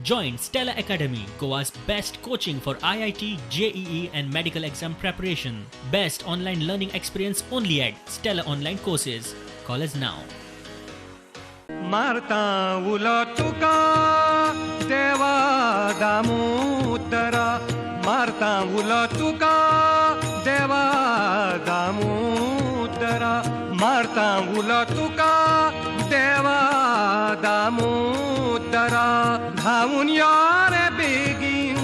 Join Stella Academy, Goa's best coaching for IIT, JEE and medical exam preparation. Best online learning experience only at Stella Online Courses. Call us now. मारता उला तुका देवा दामोदरा मारता उला तुका देवा दामोदरा मारता उला तुका देवा दामोदरा धावून या रे बेगीन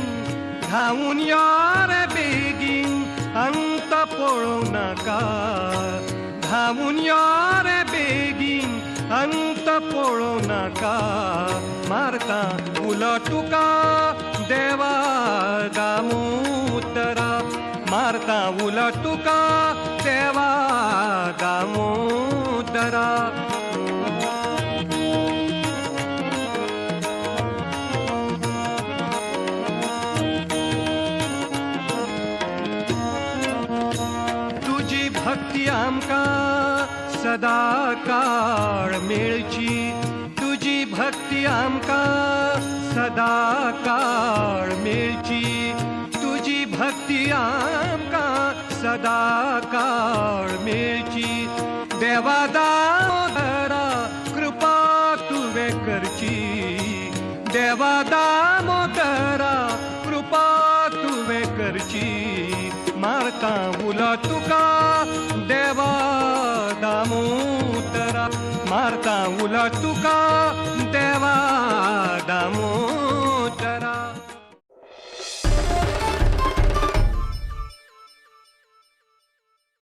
धावून या रे बेगीन अंत पळू नका धावून या रे बेगीन अंत पळू नका मारता उला तुका देवा दामोदरा मारता उला तुका देवा दामोदरा तुझी भक्ती आमका सदा काळ मेळची तुझी भक्ती आमका सदा काळ मेळची तुझी भक्ती आमका सदा काळ मेळची देवा दामोदरा कृपा तुवे करची देवा दामोदरा कृपा तुवे करची मारता उला तुका देवा दामोदरा मारता उला तुका